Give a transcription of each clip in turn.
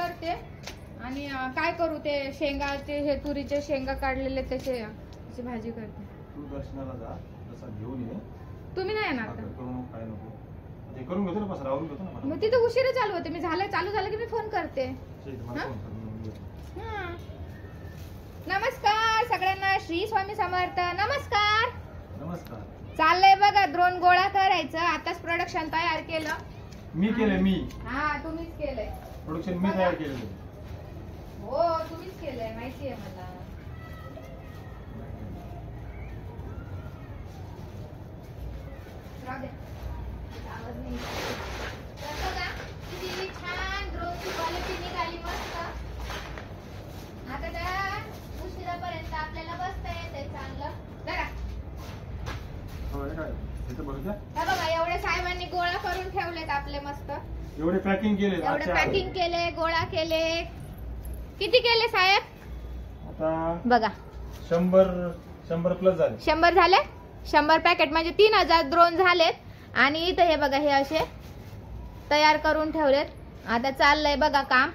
करते आणि काय करू ते शेंगाचे हे तुरीचे शेंगा काढलेले त्याची भाजी करते. तू दर्शनाला जा, तसा घेऊन ये. तुम्ही नाही येणार का? करून काय नको ते करून घेतो ना, पसरा आवरून घेतो ना. मग तिथे उशिरा चालू होते. मी चालू झालं की मी फोन करते. नमस्कार सगळ्यांना, श्री स्वामी समर्थ. नमस्कार. नमस्कार. चाललंय बघा ड्रोन गोळा करायचं. आताच प्रोडक्शन तयार केलं. मी केलंय. मी तुम्हीच केलंय प्रोडक्शन, मी तयार केलेलं. हो तुम्हीच केलंय, माहिती आहे मला. आवाज नाही. तर बघा किती छान ड्रोनची क्वालिटी निघाली, मस्त. आता त्या उशिरापर्यंत आपल्याला बसता येते चांगलं. जरा बघा एवढे साहेबांनी गोळा करून ठेवलेत आपले मस्त. एवढे पॅकिंग केले, गोळा केले. किती केले साहेब? आता बघा 100 प्लस झाले. 100 झाले. 100 पॅकेट म्हणजे 3000 ड्रोन झालेत. आणि इथं हे बघा हे असे तयार करून ठेवलेत. आता चाललंय बघा काम.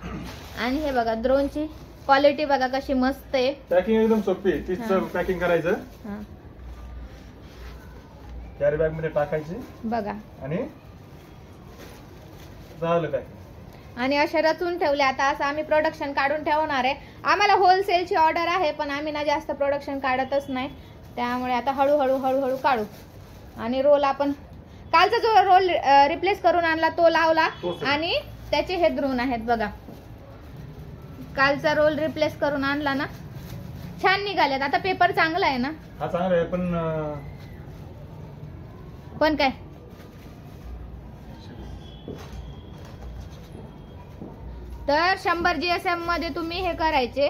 आणि हे बघा ड्रोनची क्वालिटी बघा कशी मस्त आहे. पॅकिंग एकदम सोपी. तीच पॅकिंग करायचं, कॅरी बॅग मध्ये टाकायची बघा. आणि झालं काय. आणि अशा रचून ठेवले. आता असं आम्ही प्रोडक्शन काढून ठेवणार आहे. आम्हाला होलसेलची ऑर्डर आहे, पण आम्ही ना जास्त प्रोडक्शन काढतच नाही. त्यामुळे आता हळूहळू काढू. आणि रोल आपण कालचा जो रोल रिप्लेस करून आणला तो लावला. आणि त्याचे हे ड्रोन आहेत बघा. कालचा रोल रिप्लेस करून आणला ना, छान निघालेत. आता पेपर चांगला आहे ना? हा चांगला आहे, पण काय तर 100 GSM मध्ये तुम्ही हे करायचे,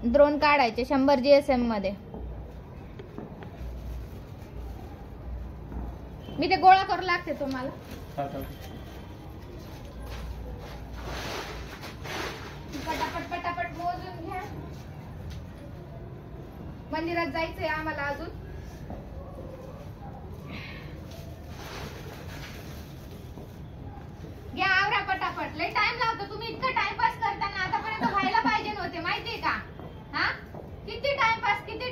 ड्रोन काढायचे 100 GSM मध्ये. मी ते गोळा करू लागते तुम्हाला. पटापट मोजून घ्या. मंदिरात जायचंय आम्हाला अजून. घ्या आवरा पटापट. लय टाइम लावतो तुम्ही. इतका टाइमपास करताना आतापर्यंत व्हायला पाहिजे नव्हते, माहितीये का? किती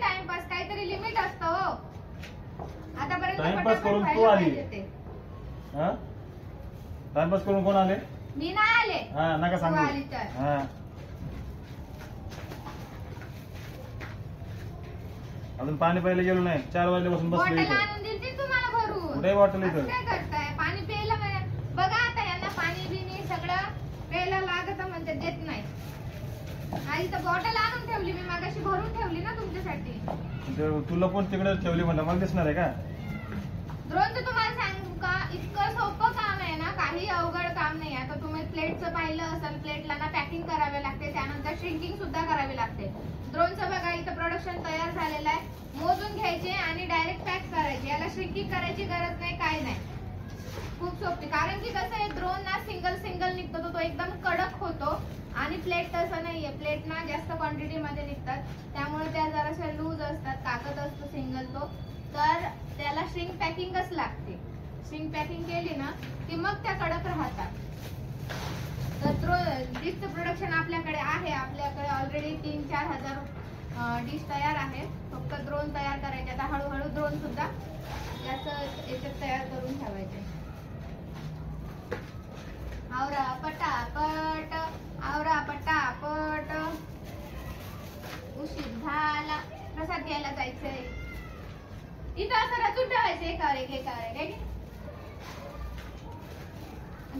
टाइमपास काहीतरी लिमिट असतं हो. आतापर्यंत टाइमपास करून तू आली. टाइमपास करून कोण आले? मी नाही आले. नका सांगू. अजून पाणी प्यायला गेलो नाही. 4 वाजल्यापासून बसलो इथे. बॉटल आणून दिली तुम्हाला भरून. कुठे बॉटल इथं? काय करताय? पाणी प्यायला बघा. आता यांना पाणी बिनी सगळं प्यायला लागत म्हणजे देत नाही. आणि तर बॉटल आणून ठेवली मी मागाशी, भरून ठेवली ना तुमच्यासाठी. तुला पण तिकडे ठेवली म्हणलं, मला दिसणार आहे का? ड्रोनचं तुम्हाला सांगू का, इतकं सोपं काम आहे ना, काही अवघड काम नाही. आता तुम्ही प्लेटचं पाहिलं असेल, प्लेटला ना पॅकिंग करावे लागते, त्यानंतर श्रिंकिंग सुद्धा करावी लागते. ड्रोनचं बघा इथं प्रोडक्शन तयार झालेलं आहे. मोजून घ्यायचे आणि डायरेक्ट पॅक करायचे. याला श्रिंकिंग करायची गरज नाही, काय नाही. खूप सोपी. कारण की कसं आहे, ड्रोन ना सिंगल निघतो तो एकदम कडक होतो. आणि प्लेट तसं नाहीये. प्लेट ना जास्त क्वांटिटी मध्ये निघतात, त्यामुळे त्या जराशा लूज असतात. कागद असतो सिंगल तो, तर त्याला श्रिंक पॅकिंगच लागते. श्रिंक पॅकिंग केली ना की मग त्या कडक राहतात. तर डिशचं प्रोडक्शन आपल्याकडे आहे. आपल्याकडे ऑलरेडी 3-4 हजार डिश तयार आहे. फक्त ड्रोन तयार करायचे. आता हळूहळू ड्रोन सुद्धा याच्यात तयार करून ठेवायचे. आवरा पटापट. उशीर झाला. प्रसाद घ्यायला जायचंय. इथं असं रचून ठेवायचं एकावर एक.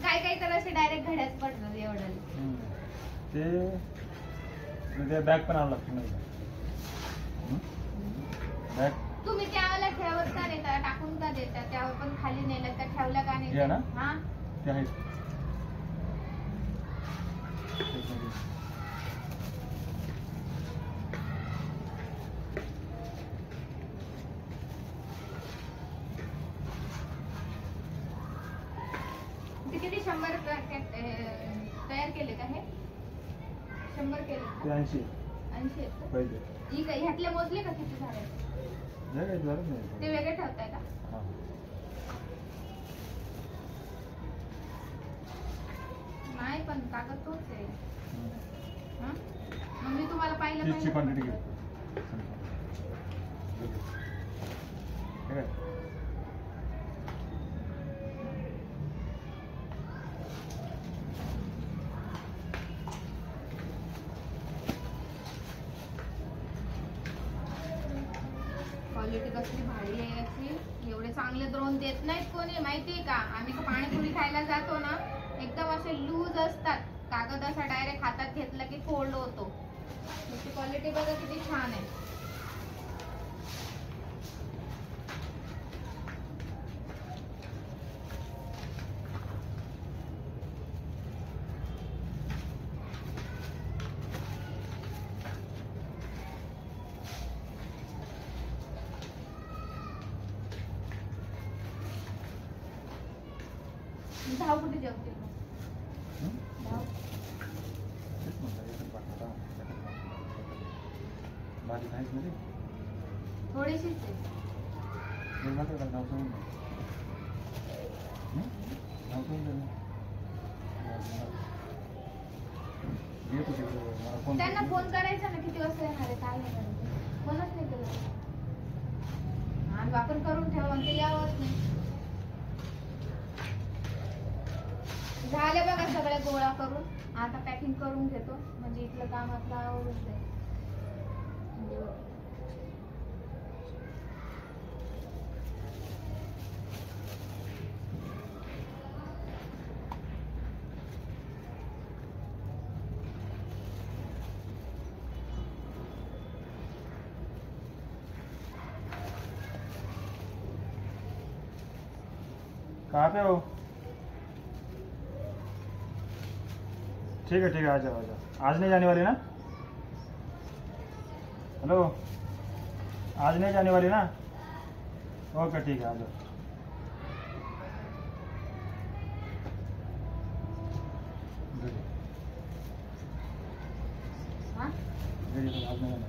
काय तर असे डायरेक्ट घड्याच पडतात एवढं. ते बॅग पण आणावं लागतं नाही बॅग. तुम्ही त्यावेळेला ठेवत का देता, टाकून का देता? त्यावर पण खाली नेलं तर ठेवलं का नाही? हा ते आहे. किती 100 तयार केले का? हे 100 केले. 80 ठीक आहे. ह्यातले मोजले का किती झाले? ते वेगळे ठेवताय का? नाही पण कागद तोच आहे. हं? मग मी तुम्हाला पाहिलं तीसची क्वांटिटी घे. पाहिजे. ठीक आहे. क्वालिटी कसली भारी आहे याची. एवढे चांगले द्रोण देत नाहीत कोणी, माहितीये का? आम्ही पाणीपुरी खायला जातो ना, एकदम असे लूज असतात. कागद असा डायरेक्ट हातात घेतला की फोल्ड होतो. त्याची क्वालिटी बघा किती छान आहे. धाव कुठे जेवतील मग? हं? धाव तेच म्हणलं, एकच पाठवता. भाजी खायची नाही. थोडीशीच आहे. हे मात्र का नाव सोडून दे. नाव सोडून दे ना. येतो तिकडे, मला फोन त्यांना कर. फोन करायचा ना, किती वाजता येणार आहे, काय येणार आहे. फोनच नाही केलं. आणि आपण करून ठेवा, ते यावंच नाही. झाले बघा सगळ्या गोळा करून. आता पॅकिंग करून घेतो, म्हणजे इथलं काम आपलं आवडून जाईल. कहाँ पे हो? ठीक है, आ जाओ आ जाओ. आज नहीं जाने वाली ना? हेलो, आज नहीं जाने वाली ना? ओके ठीक है, आ जाओ. हा? आज नहीं जाना.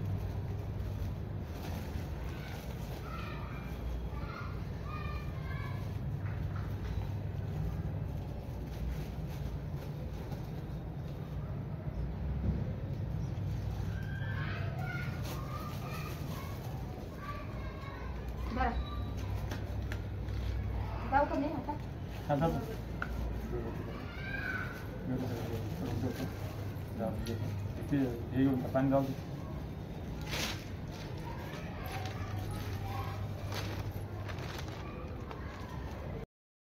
बरं जाऊ का नाही आता? आता हे घेऊन पाणी जाऊ दे.